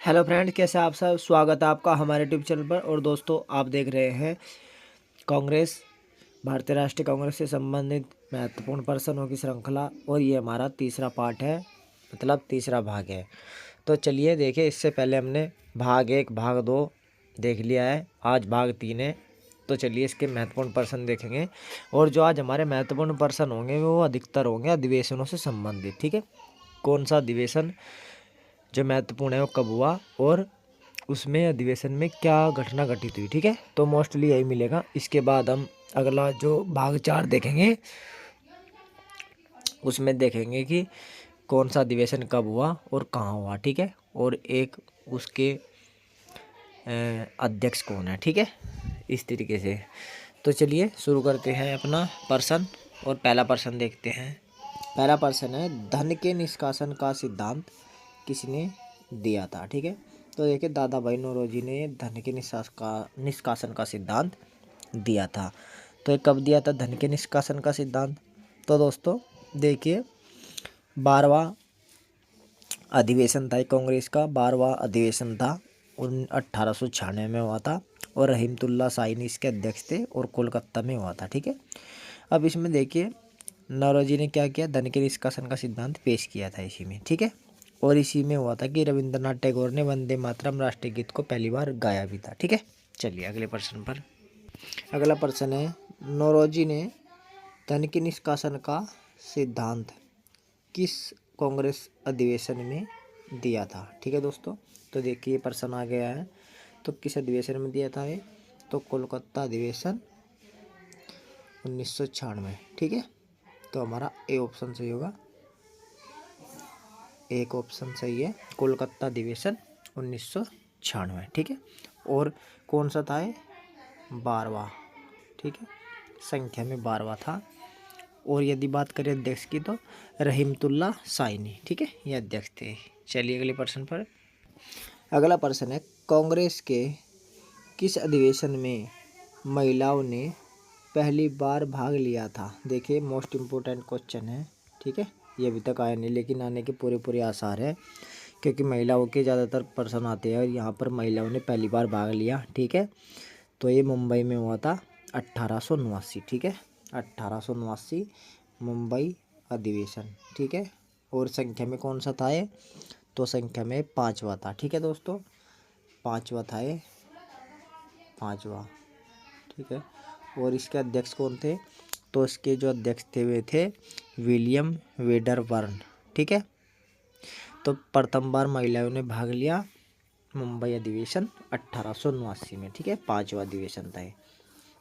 Hello friend, कैसे आप सब। स्वागत है आपका हमारे यूट्यूब चैनल पर। और दोस्तों, आप देख रहे हैं कांग्रेस, भारतीय राष्ट्रीय कांग्रेस से संबंधित महत्वपूर्ण प्रश्नों की श्रृंखला। और ये हमारा तीसरा पार्ट है, मतलब तीसरा भाग है। तो चलिए देखिए, इससे पहले हमने भाग 1 भाग 2 देख लिया है, आज भाग 3 है। तो चलिए इसके महत्वपूर्ण प्रश्न देखेंगे। और जो आज हमारे महत्वपूर्ण प्रश्न होंगे वो अधिकतर होंगे अधिवेशनों से संबंधित। ठीक है, कौन सा अधिवेशन जो महत्वपूर्ण है वो कब हुआ और उसमें अधिवेशन में क्या घटना घटित हुई। ठीक है, तो मोस्टली यही मिलेगा। इसके बाद हम अगला जो भाग 4 देखेंगे, उसमें देखेंगे कि कौन सा अधिवेशन कब हुआ और कहाँ हुआ। ठीक है, और एक उसके अध्यक्ष कौन है। ठीक है, इस तरीके से। तो चलिए शुरू करते हैं अपना प्रश्न। और पहला प्रश्न देखते हैं। पहला प्रश्न है, धन के निष्कासन का सिद्धांत किसने दिया था। ठीक है, तो देखिए दादा भाई नौरोजी ने धन के निष्कासन का सिद्धांत दिया था। तो ये कब दिया था धन के निष्कासन का सिद्धांत? तो दोस्तों देखिए, 12वां अधिवेशन था कांग्रेस का, 12वां अधिवेशन था 1896 में हुआ था। और रहीमतुल्ला शाही इसके अध्यक्ष थे और कोलकाता में हुआ था। ठीक है, अब इसमें देखिए नौरोजी ने क्या किया, धन के निष्कासन का सिद्धांत पेश किया था इसी में। ठीक है, और इसी में हुआ था कि रविंद्रनाथ टैगोर ने वंदे मातरम राष्ट्रीय गीत को पहली बार गाया भी था। ठीक है, चलिए अगले प्रश्न पर। अगला प्रश्न है, नौरोजी ने धन के निष्कासन का सिद्धांत किस कांग्रेस अधिवेशन में दिया था। ठीक है दोस्तों, तो देखिए प्रश्न आ गया है। तो किस अधिवेशन में दिया था ये? तो कोलकाता अधिवेशन 1996। ठीक है, तो हमारा ए ऑप्शन सही होगा। एक ऑप्शन सही है, कोलकाता अधिवेशन 1996। ठीक है, और कौन सा था ये? 12वां। ठीक है, संख्या में 12वां था। और यदि बात करें अध्यक्ष की तो रहीमतुल्ला शाही। ठीक है, ये अध्यक्ष थे। चलिए अगले प्रश्न पर। अगला प्रश्न है, कांग्रेस के किस अधिवेशन में महिलाओं ने पहली बार भाग लिया था। देखिए मोस्ट इम्पोर्टेंट क्वेश्चन है। ठीक है, ये अभी तक आया नहीं, लेकिन आने के पूरे आसार है, क्योंकि महिलाओं के ज़्यादातर प्रश्न आते हैं और यहाँ पर महिलाओं ने पहली बार भाग लिया। ठीक है, तो ये मुंबई में हुआ था 1889। ठीक है, 1889 मुंबई अधिवेशन। ठीक है, और संख्या में कौन सा था ये? तो संख्या में 5वां था। ठीक है दोस्तों, 5वां था ये, 5वां। ठीक है, और इसके अध्यक्ष कौन थे? तो इसके जो अध्यक्ष थे वे थे विलियम वेडरबर्न। ठीक है, तो प्रथम बार महिलाओं ने भाग लिया मुंबई अधिवेशन 1889 में। ठीक है, 5वां अधिवेशन था ये।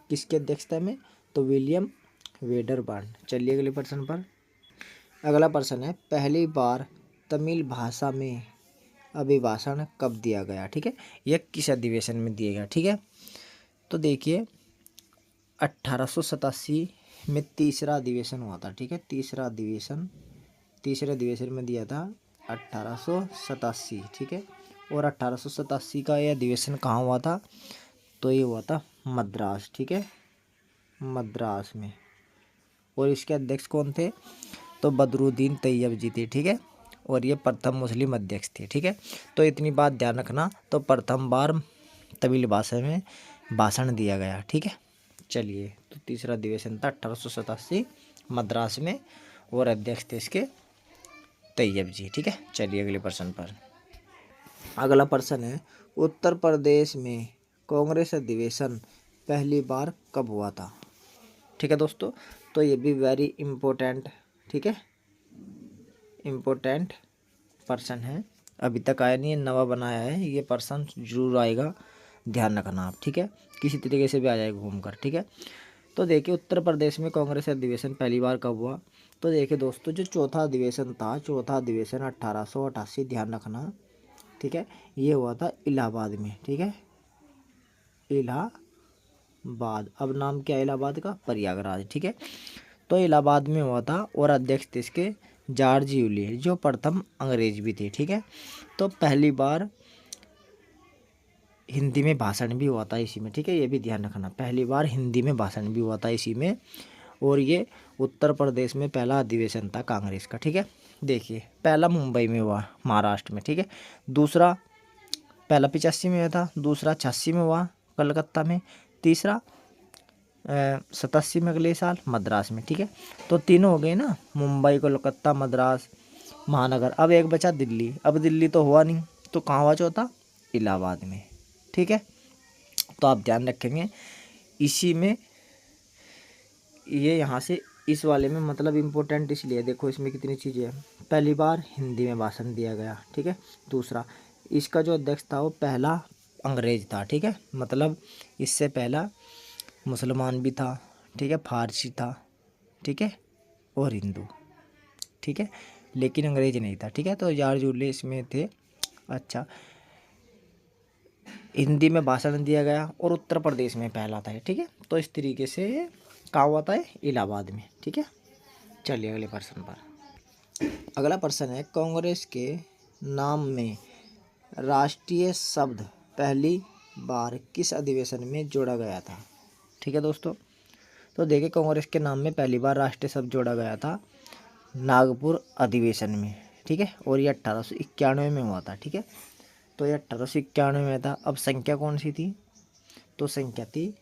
किसके अध्यक्षता में? तो विलियम वेडरबर्न। चलिए अगले प्रश्न पर। अगला प्रश्न है, पहली बार तमिल भाषा में अभिभाषण कब दिया गया। ठीक है, यह किस अधिवेशन में दिया गया। ठीक है, तो देखिए 1887 में तीसरा अधिवेशन हुआ था। ठीक है, तीसरे अधिवेशन में दिया था 1887। ठीक है, और 1887 का यह अधिवेशन कहाँ हुआ था? तो ये हुआ था मद्रास। ठीक है, मद्रास में। और इसके अध्यक्ष कौन थे? तो बदरुद्दीन तैयब जी थे। ठीक है, और ये प्रथम मुस्लिम अध्यक्ष थे। ठीक है, तो इतनी बात ध्यान रखना। तो प्रथम बार तमिल भाषा में भाषण दिया गया। ठीक है, चलिए तो तीसरा अधिवेशन था 1887 मद्रास में, और अध्यक्ष थे इसके तैयब जी। ठीक है, चलिए अगले प्रश्न पर। अगला प्रश्न है, उत्तर प्रदेश में कांग्रेस अधिवेशन पहली बार कब हुआ था। ठीक है दोस्तों, तो ये भी वेरी इम्पोर्टेंट, ठीक है, इम्पोर्टेंट प्रश्न है। अभी तक आया नहीं है, नवा बनाया है, ये प्रश्न जरूर आएगा, ध्यान रखना आप। ठीक है, किसी तरीके से भी आ जाएगा घूम कर। ठीक है, तो देखिए उत्तर प्रदेश में कांग्रेस अधिवेशन पहली बार कब हुआ। तो देखिए दोस्तों, जो चौथा अधिवेशन था, चौथा अधिवेशन 1888, ध्यान रखना। ठीक है, ये हुआ था इलाहाबाद में। ठीक है, इलाहाबाद, अब नाम क्या है इलाहाबाद का? प्रयागराज। ठीक है, तो इलाहाबाद में हुआ था, और अध्यक्ष थे इसके जॉर्ज यूली, जो प्रथम अंग्रेज भी थे। ठीक है, तो पहली बार हिंदी में भाषण भी हुआ था इसी में। ठीक है, ये भी ध्यान रखना, पहली बार हिंदी में भाषण भी हुआ था इसी में। और ये उत्तर प्रदेश में पहला अधिवेशन था कांग्रेस का। ठीक है, देखिए पहला मुंबई में हुआ, महाराष्ट्र में। ठीक है, दूसरा पहला 85 में हुआ था, दूसरा 86 में हुआ कलकत्ता में, तीसरा 87 में अगले साल मद्रास में। ठीक है, तो तीनों हो गए ना, मुंबई, कोलकाता, मद्रास महानगर। अब एक बचा दिल्ली। अब दिल्ली तो हुआ नहीं, तो कहाँ हुआ चौथा? इलाहाबाद में। ठीक है, तो आप ध्यान रखेंगे इसी में, ये यहाँ से इस वाले में मतलब इम्पोर्टेंट इसलिए, देखो इसमें कितनी चीज़ें हैं। पहली बार हिंदी में भाषण दिया गया। ठीक है, दूसरा इसका जो अध्यक्ष था वो पहला अंग्रेज था। ठीक है, मतलब इससे पहला मुसलमान भी था। ठीक है, फारसी था। ठीक है, और हिंदू। ठीक है, लेकिन अंग्रेज नहीं था। ठीक है, तो जॉर्ज वुले इसमें थे। अच्छा, हिंदी में भाषण दिया गया और उत्तर प्रदेश में पहला था। ठीक है, तो इस तरीके से कहाँ हुआ था? इलाहाबाद में। ठीक है, चलिए अगले प्रश्न पर। अगला प्रश्न है, कांग्रेस के नाम में राष्ट्रीय शब्द पहली बार किस अधिवेशन में जोड़ा गया था? ठीक है दोस्तों, तो देखिए कांग्रेस के नाम में पहली बार राष्ट्रीय शब्द जोड़ा गया था नागपुर अधिवेशन में। ठीक है, और ये 1891 में हुआ था। ठीक है, तो ये 1891 में था। अब संख्या कौन सी थी? तो संख्या थी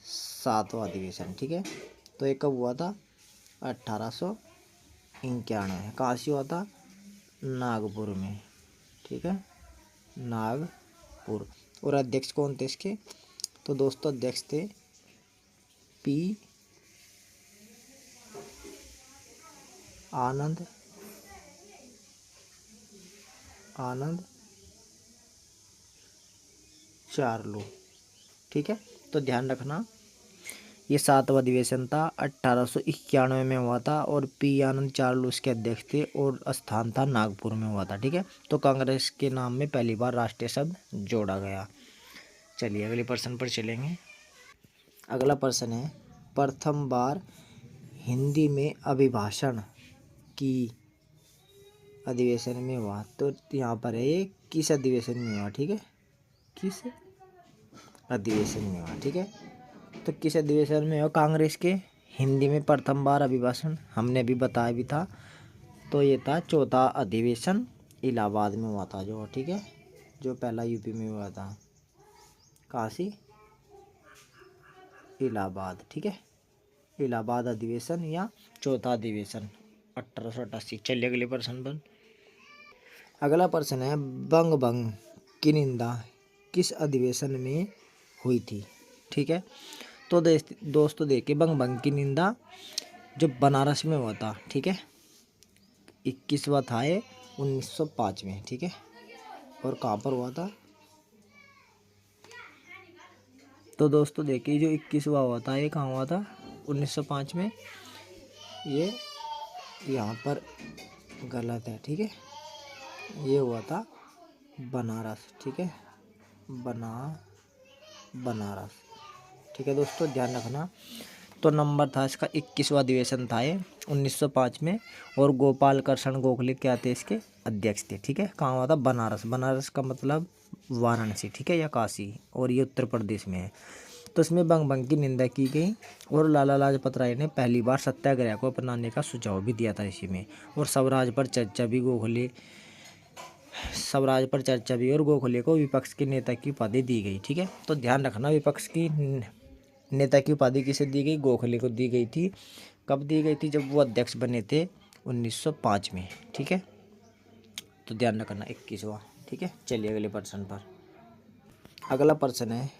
7वां अधिवेशन। ठीक है, तो ये कब हुआ था? 1891। कहाँ से हुआ था? नागपुर में। ठीक है, नागपुर। और अध्यक्ष कौन थे इसके? तो दोस्तों अध्यक्ष थे पी आनंद चार्लो। ठीक है, तो ध्यान रखना ये 7वां अधिवेशन था, 1891 में हुआ था और पी आनंद चार्लो इसके अध्यक्ष थे और स्थान था नागपुर में हुआ था। ठीक है, तो कांग्रेस के नाम में पहली बार राष्ट्रीय शब्द जोड़ा गया। चलिए अगले प्रश्न पर चलेंगे। अगला प्रश्न है, प्रथम बार हिंदी में अभिभाषण की अधिवेशन में हुआ। तो यहाँ पर है ये किस अधिवेशन में हुआ? ठीक है, किस अधिवेशन में हुआ? ठीक है, तो किस अधिवेशन में हुआ? कांग्रेस के हिंदी में प्रथम बार अभिभाषण हमने अभी बताया भी था, तो ये था चौथा अधिवेशन इलाहाबाद में हुआ था जो। ठीक है, जो पहला यूपी में हुआ था, काशी इलाहाबाद। ठीक है, इलाहाबाद अधिवेशन या चौथा अधिवेशन 1888। चलिए अगले प्रश्न पर। अगला प्रश्न है, बंग भंग की निंदा किस अधिवेशन में हुई थी? ठीक है, तो दोस्तों देखिए बंग भंग की निंदा जो बनारस में हुआ था। ठीक है, 21वां था ये 1905 में। ठीक है, और कहाँ पर हुआ था? तो दोस्तों देखिए जो 21वां हुआ था ये कहाँ हुआ था? 1905 में। ये यहाँ पर गलत है। ठीक है, ये हुआ था बनारस। ठीक है, बनारस। ठीक है दोस्तों, ध्यान रखना। तो नंबर था इसका 21वां अधिवेशन था ये 1905 में, और गोपाल कृष्ण गोखले क्या थे? इसके अध्यक्ष थे। ठीक है, कहाँ हुआ था? बनारस। बनारस का मतलब वाराणसी। ठीक है, या काशी, और ये उत्तर प्रदेश में है। तो इसमें बंग भंग की निंदा की गई और लाला लाजपत राय ने पहली बार सत्याग्रह को अपनाने का सुझाव भी दिया था इसी में, और स्वराज पर चर्चा भी और गोखले को विपक्ष के नेता की उपाधि दी गई। ठीक है, तो ध्यान रखना विपक्ष की नेता की उपाधि किसे दी गई? गोखले को दी गई थी। कब दी गई थी? जब वो अध्यक्ष बने थे 1905 में। ठीक है, तो ध्यान रखना 21वां। ठीक है, चलिए अगले प्रश्न पर। अगला प्रश्न है,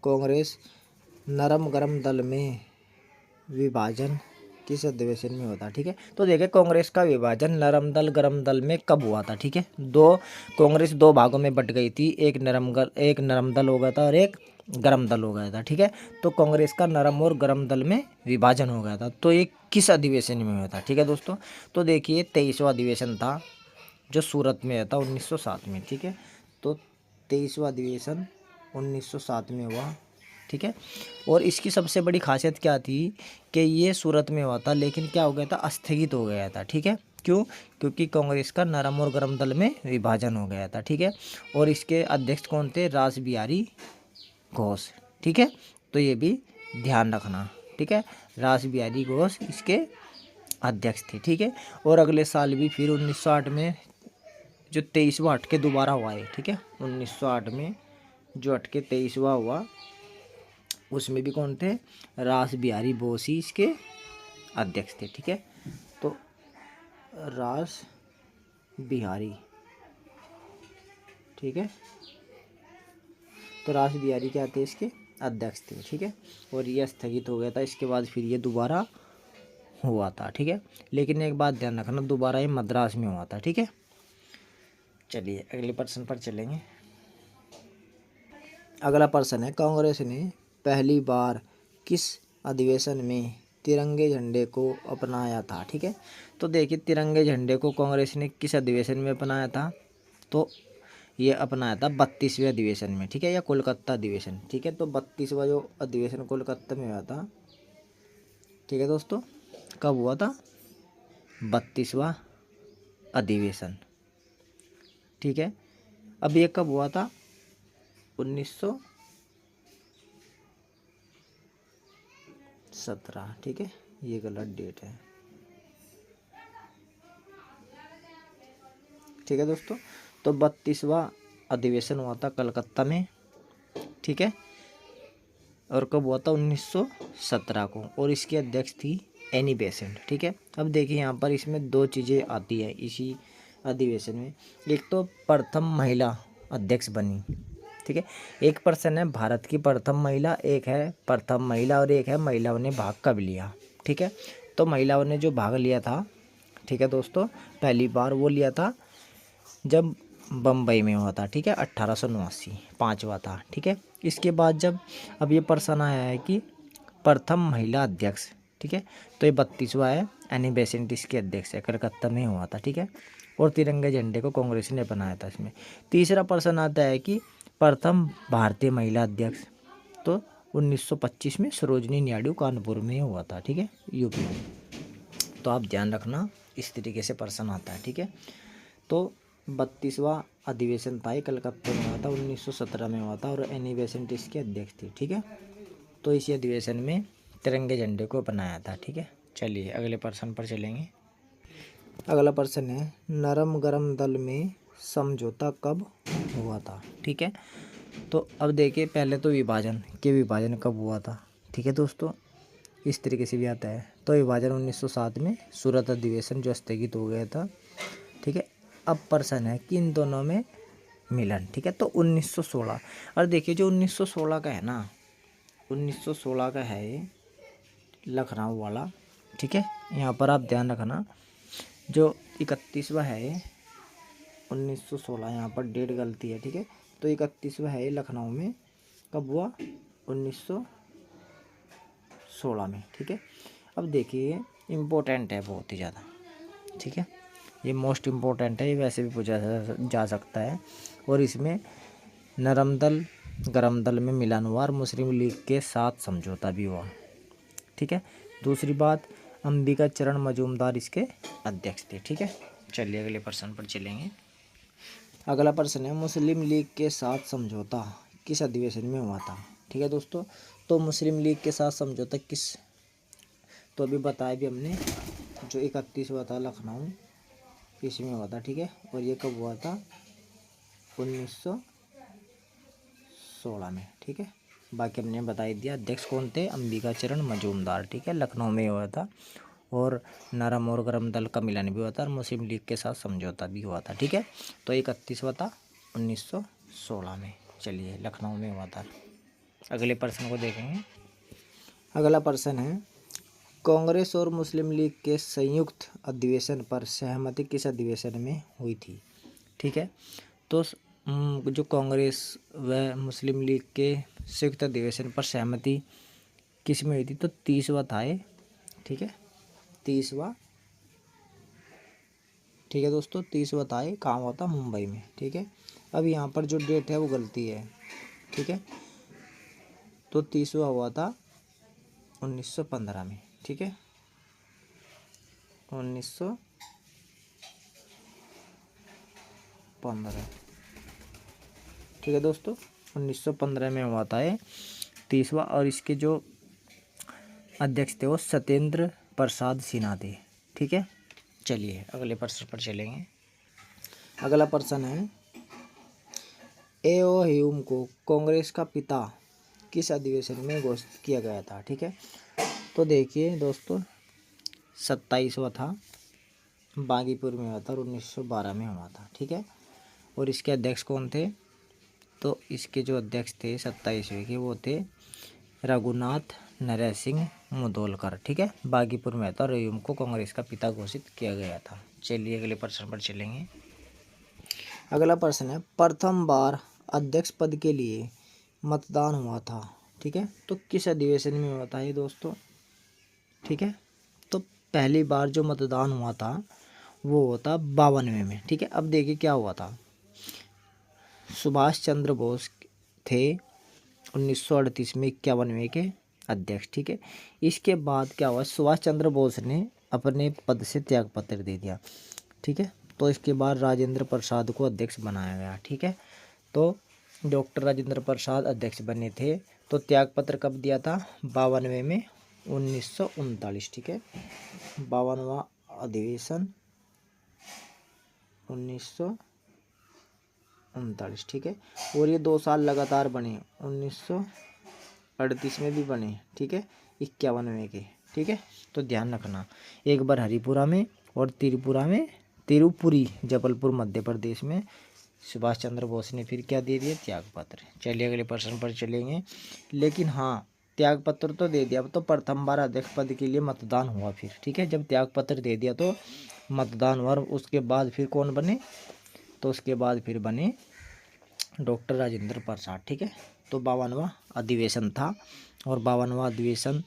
कांग्रेस नरम गरम दल में विभाजन किस अधिवेशन में होता? ठीक है, तो देखिए कांग्रेस का विभाजन नरम दल गरम दल में कब हुआ था? ठीक है, कांग्रेस दो भागों में बट गई थी, एक नरम दल हो गया था और एक गरम दल हो गया था। ठीक है, तो कांग्रेस का नरम और गरम दल में विभाजन हो गया था। तो ये किस अधिवेशन में हुआ था? ठीक है दोस्तों, तो देखिए 23वां अधिवेशन था जो सूरत में था 1907 में। ठीक है, तो 23वां अधिवेशन 1907 में हुआ। ठीक है, और इसकी सबसे बड़ी खासियत क्या थी कि ये सूरत में हुआ था, लेकिन क्या हो गया था? स्थगित हो गया था। ठीक है, क्यों? क्योंकि कांग्रेस का नरम और गरम दल में विभाजन हो गया था। ठीक है, और इसके अध्यक्ष कौन थे? रास बिहारी घोष। ठीक है, तो ये भी ध्यान रखना। ठीक है, रास बिहारी घोष इसके अध्यक्ष थे। ठीक है, और अगले साल भी फिर 1908 में जो 23वां हटके दोबारा हुआ है, ठीक है। 1908 में जो हटके 23वां हुआ उसमें भी कौन थे, रास बिहारी बोस ही इसके अध्यक्ष थे, ठीक है। तो रास बिहारी, ठीक है, तो रास बिहारी क्या थे, इसके अध्यक्ष थे, ठीक है। और ये स्थगित हो गया था, इसके बाद फिर ये दोबारा हुआ था, ठीक है। लेकिन एक बात ध्यान रखना, दोबारा ये मद्रास में हुआ था, ठीक है। चलिए अगले प्रश्न पर चलेंगे। अगला प्रश्न है, कांग्रेस ने पहली बार किस अधिवेशन में तिरंगे झंडे को अपनाया था, ठीक है। तो देखिए तिरंगे झंडे को कांग्रेस ने किस अधिवेशन में अपनाया था, तो ये अपनाया था 32वें अधिवेशन में, ठीक है, या कोलकाता अधिवेशन, ठीक है। तो 32वां जो अधिवेशन कोलकाता में हुआ था, ठीक है दोस्तों, कब हुआ था, 32वां अधिवेशन, ठीक है। अब ये कब हुआ था, 1917, ठीक है, ये गलत डेट है, ठीक है दोस्तों। तो 32वां अधिवेशन हुआ था कलकत्ता में, ठीक है, और कब हुआ था, 1917 को, और इसकी अध्यक्ष थी एनी बेसेंट, ठीक है। अब देखिए यहाँ पर इसमें दो चीज़ें आती है इसी अधिवेशन में, एक तो प्रथम महिला अध्यक्ष बनी, ठीक है। एक पर्सन है भारत की प्रथम महिला, एक है प्रथम महिला, और एक है महिलाओं ने भाग कब लिया, ठीक है। तो महिलाओं ने जो भाग लिया था, ठीक है दोस्तों, पहली बार वो लिया था जब बम्बई में हुआ था, ठीक है, 1889, 5वां था, ठीक है। इसके बाद जब अब ये प्रश्न आया है कि प्रथम महिला अध्यक्ष, ठीक है, तो ये 32वां है, एनी बेसेंट इसके अध्यक्ष है, कलकत्ता में हुआ था, ठीक है। और तिरंगे झंडे को कांग्रेस ने बनाया था इसमें। तीसरा प्रश्न आता है कि प्रथम भारतीय महिला अध्यक्ष, तो 1925 में सरोजनी नायडू कानपुर में हुआ था, ठीक है, यूपी में। तो आप ध्यान रखना, इस तरीके से प्रश्न आता है, ठीक है। तो 32वां अधिवेशन था, कलकत्ता में हुआ था, 1917 में हुआ था, और एनी बेसेंट इसके अध्यक्ष थी, ठीक है। तो इसी अधिवेशन में तिरंगे झंडे को अपनाया था, ठीक है। चलिए अगले प्रश्न पर चलेंगे। अगला प्रश्न है, नरम गरम दल में समझौता कब हुआ था, ठीक है। तो अब देखिए पहले तो विभाजन कब हुआ था, ठीक है दोस्तों, इस तरीके से भी आता है। तो विभाजन 1907 में, सूरत अधिवेशन जो स्थगित हो गया था, ठीक है। अब प्रश्न है कि इन दोनों में मिलन, ठीक है, तो 1916, और देखिए जो 1916 का है ना, 1916 का है ये लखनऊ वाला, ठीक है। यहाँ पर आप ध्यान रखना, जो 31वां है ये 1916, यहाँ पर डेट गलती है, ठीक है। तो 31वां है ये लखनऊ में, कब हुआ, 1916 में, ठीक है। अब देखिए इम्पोर्टेंट है बहुत ही ज़्यादा, ठीक है, ये मोस्ट इम्पोर्टेंट है, ये वैसे भी पूछा जा सकता है। और इसमें नरम दल गरम दल में मिलन हुआ, और मुस्लिम लीग के साथ समझौता भी हुआ, ठीक है। दूसरी बात, अंबिका चरण मजूमदार इसके अध्यक्ष थे, ठीक है। चलिए अगले प्रश्न पर चलेंगे। अगला प्रश्न है, मुस्लिम लीग के साथ समझौता किस अधिवेशन में हुआ था, ठीक है दोस्तों। तो मुस्लिम लीग के साथ समझौता किस, तो अभी बताया भी हमने, जो 31वां था लखनऊ, इसमें हुआ था, ठीक है। और ये कब हुआ था, 1916 में, ठीक है। बाकी हमने बता ही दिया, अध्यक्ष कौन थे, अंबिका चरण मजूमदार, ठीक है, लखनऊ में हुआ था। और नरम और गरम दल का मिलन भी हुआ था, और मुस्लिम लीग के साथ समझौता भी हुआ था, ठीक है। तो 31वां था 1916 में, चलिए लखनऊ में हुआ था। अगले प्रश्न को देखेंगे। अगला प्रश्न है, कांग्रेस और मुस्लिम लीग के संयुक्त अधिवेशन पर सहमति किस अधिवेशन में हुई थी, ठीक है। तो जो कांग्रेस व मुस्लिम लीग के संयुक्त अधिवेशन पर सहमति किस में हुई थी, तो 30वां था ये, ठीक है, 30वां, ठीक है दोस्तों, 30वां था ये, कहाँ हुआ था, मुंबई में, ठीक है। अब यहाँ पर जो डेट है वो गलती है, ठीक है। तो 30वां हुआ था 1915 में, ठीक है, 1915, ठीक है दोस्तों, 1915 में हुआ था ये 30वां। और इसके जो अध्यक्ष थे वो सत्येंद्र प्रसाद सिन्हा थे, ठीक है। चलिए अगले प्रश्न पर चलेंगे। अगला प्रश्न है, एओ ह्यूम को कांग्रेस का पिता किस अधिवेशन में घोषित किया गया था। ठीक है, तो देखिए दोस्तों 27वां था, बागीपुर में हुआ था और 1912 में हुआ था। ठीक है, और इसके अध्यक्ष कौन थे, तो इसके जो अध्यक्ष थे 27वें के वो थे रघुनाथ नरय सिंह मुदोलकर। ठीक है, बागीपुर में था और ह्यूम को कांग्रेस का पिता घोषित किया गया था। चलिए अगले प्रश्न पर चलेंगे। अगला प्रश्न है, प्रथम बार अध्यक्ष पद के लिए मतदान हुआ था। ठीक है, तो किस अधिवेशन में हुआ था ये दोस्तों। ठीक है, तो पहली बार जो मतदान हुआ था वो होता 52वें में। ठीक है, अब देखिए क्या हुआ था, सुभाष चंद्र बोस थे 1938 में 51वें के अध्यक्ष। ठीक है, इसके बाद क्या हुआ, सुभाष चंद्र बोस ने अपने पद से त्यागपत्र दे दिया। ठीक है, तो इसके बाद राजेंद्र प्रसाद को अध्यक्ष बनाया गया। ठीक है, तो डॉक्टर राजेंद्र प्रसाद अध्यक्ष बने थे। तो त्यागपत्र कब दिया था, 52वें में 1939। ठीक है, 52वां अधिवेशन 1939। ठीक है, और ये 2 साल लगातार बने, 1938 में भी बने। ठीक है, 51वें के। ठीक है, तो ध्यान रखना, एक बार हरिपुरा में और तिरुपुरी जबलपुर मध्य प्रदेश में सुभाष चंद्र बोस ने फिर क्या दे दिया, त्यागपत्र। चलिए अगले प्रश्न पर चलेंगे। लेकिन हाँ, त्यागपत्र तो दे दिया, अब तो प्रथम बार अध्यक्ष पद के लिए मतदान हुआ फिर। ठीक है, जब त्यागपत्र दे दिया तो मतदान हुआ, उसके बाद फिर कौन बने, तो उसके बाद फिर बने डॉक्टर राजेंद्र प्रसाद। ठीक है, तो 52वां अधिवेशन था और 52वां अधिवेशन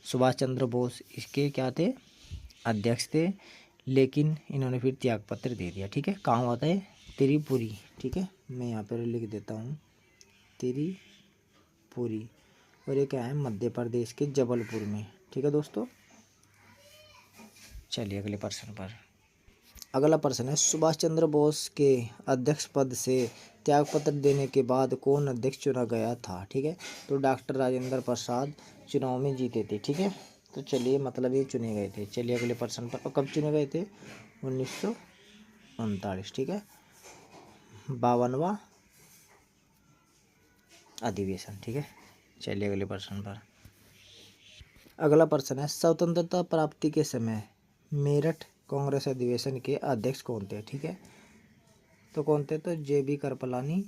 सुभाष चंद्र बोस इसके क्या थे, अध्यक्ष थे, लेकिन इन्होंने फिर त्यागपत्र दे दिया। ठीक है, कहाँ होता है, त्रिपुरी। ठीक है, मैं यहाँ पर लिख देता हूँ त्रिपुरी, और ये क्या है, मध्य प्रदेश के जबलपुर में। ठीक है दोस्तों, चलिए अगले प्रश्न पर। अगला प्रश्न है, सुभाष चंद्र बोस के अध्यक्ष पद से त्यागपत्र देने के बाद कौन अध्यक्ष चुना गया था। ठीक है, तो डॉक्टर राजेंद्र प्रसाद चुनाव में जीते थे। ठीक है, तो चलिए मतलब ये चुने गए थे। चलिए अगले प्रश्न पर, कब चुने गए थे, 1939। ठीक है, 52वां अधिवेशन। ठीक है, चलिए अगले प्रश्न पर। अगला प्रश्न है, स्वतंत्रता प्राप्ति के समय मेरठ कांग्रेस अधिवेशन के अध्यक्ष कौन थे। ठीक है, तो कौन थे, तो JB कृपलानी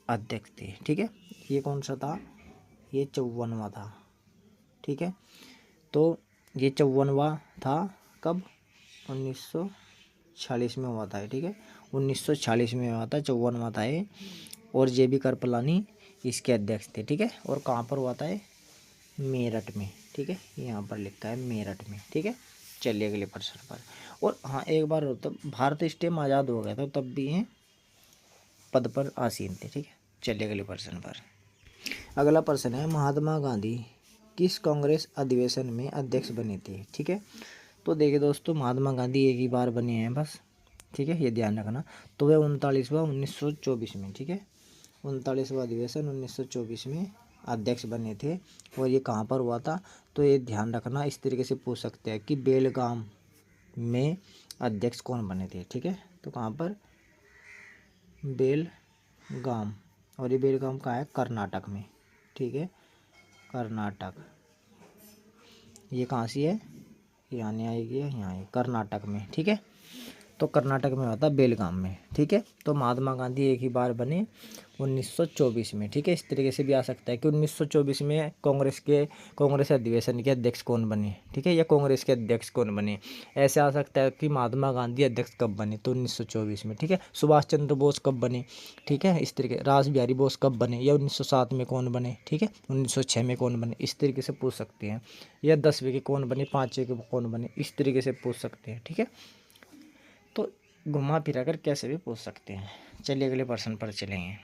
अध्यक्ष थे। ठीक है, ये कौन सा था, ये 54वां था। ठीक है, तो ये 54वां था, कब, 1940 में हुआ था। ठीक है, 1940 में हुआ था, 54वां था ये, और JB कृपलानी इसके अध्यक्ष थे। ठीक है, और कहाँ पर हुआ था ये, मेरठ में। ठीक है, यहाँ पर लिखा है मेरठ में। ठीक है, चलिए अगले प्रश्न पर। और हाँ, एक बार होता भारत स्टेम आज़ाद हो गया था तब भी ये पद पर आसीन थे। ठीक है, चलिए अगले प्रश्न पर। अगला प्रश्न है, महात्मा गांधी किस कांग्रेस अधिवेशन में अध्यक्ष बने थे। ठीक है, तो देखिए दोस्तों, महात्मा गांधी एक ही बार बने हैं बस। ठीक है, ये ध्यान रखना। तो वह 39वां 1924 में। ठीक है, 39वां अधिवेशन 1924 में अध्यक्ष बने थे। और ये कहाँ पर हुआ था, तो ये ध्यान रखना, इस तरीके से पूछ सकते हैं कि बेलगाम में अध्यक्ष कौन बने थे। ठीक है, तो कहाँ पर, बेलगाम, और ये बेलगाम कहाँ है, कर्नाटक में। ठीक है, कर्नाटक, ये कहाँ से है, यहाँ नहीं आएगी, यहाँ है कर्नाटक में। ठीक है, तो कर्नाटक में होता बेलगाम में। ठीक है, तो महात्मा गांधी एक ही बार बने 1924 में। ठीक है, इस तरीके से भी आ सकता है कि 1924 में कांग्रेस अधिवेशन के अध्यक्ष कौन बने। ठीक है, या कांग्रेस के अध्यक्ष कौन बने, ऐसे आ सकता है कि महात्मा गांधी अध्यक्ष कब बने, तो 1924 में। ठीक है, सुभाष चंद्र बोस कब बने। ठीक है, इस तरीके, रास बिहारी बोस कब बने, या 1907 में कौन बने। ठीक है, 1906 में कौन बने, इस तरीके से पूछ सकते हैं। या 10वें के कौन बने, 5वें के कौन बने, इस तरीके से पूछ सकते हैं। ठीक है, तो घुमा फिरा कर कैसे भी पूछ सकते हैं। चलिए अगले प्रश्न पर चलेंगे।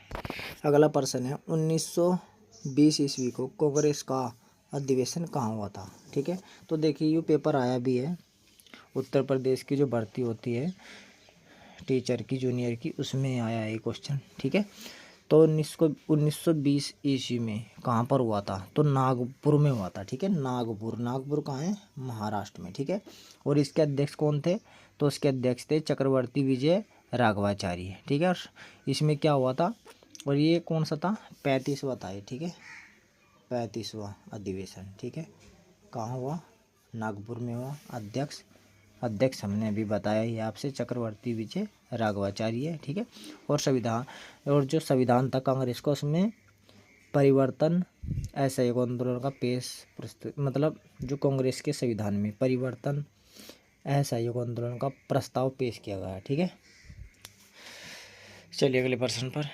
अगला प्रश्न है, 1920 ईस्वी को कांग्रेस का अधिवेशन कहाँ हुआ था। ठीक है, तो देखिए ये पेपर आया भी है, उत्तर प्रदेश की जो भर्ती होती है टीचर की, जूनियर की, उसमें आया है क्वेश्चन। ठीक है, तो 1920 ईस्वी में कहाँ पर हुआ था, तो नागपुर में हुआ था। ठीक है, नागपुर कहाँ है, महाराष्ट्र में। ठीक है, और इसके अध्यक्ष कौन थे, तो इसके अध्यक्ष थे चक्रवर्ती विजय राघवाचार्य, ठीक है। और इसमें क्या हुआ था, और ये कौन सा था, 35वां था ये, ठीक है, 35वां अधिवेशन, ठीक है। कहाँ हुआ, नागपुर में हुआ। अध्यक्ष हमने अभी बताया ही आपसे, चक्रवर्ती विजय राघवाचार्य है, ठीक है। और जो संविधान था कांग्रेस का, उसमें परिवर्तन असहयोग आंदोलन का प्रस्तुत, मतलब जो कांग्रेस के संविधान में परिवर्तन असहयोग आंदोलन का प्रस्ताव पेश किया गया है, ठीक है। चलिए अगले प्रश्न पर।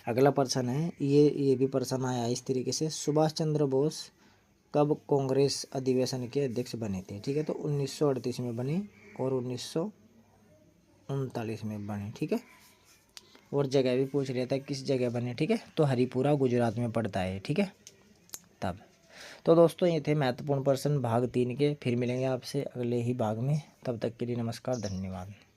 अगला प्रश्न है, ये भी प्रश्न आया इस तरीके से, सुभाष चंद्र बोस कब कांग्रेस अधिवेशन के अध्यक्ष बने थे, ठीक है। तो 1938 में बने और 1939 में बने, ठीक है। और जगह भी पूछ रहा था किस जगह बने, ठीक है। तो हरिपुरा गुजरात में पड़ता है, ठीक है। तब तो दोस्तों ये थे महत्वपूर्ण प्रश्न भाग 3 के। फिर मिलेंगे आपसे अगले ही भाग में, तब तक के लिए नमस्कार, धन्यवाद।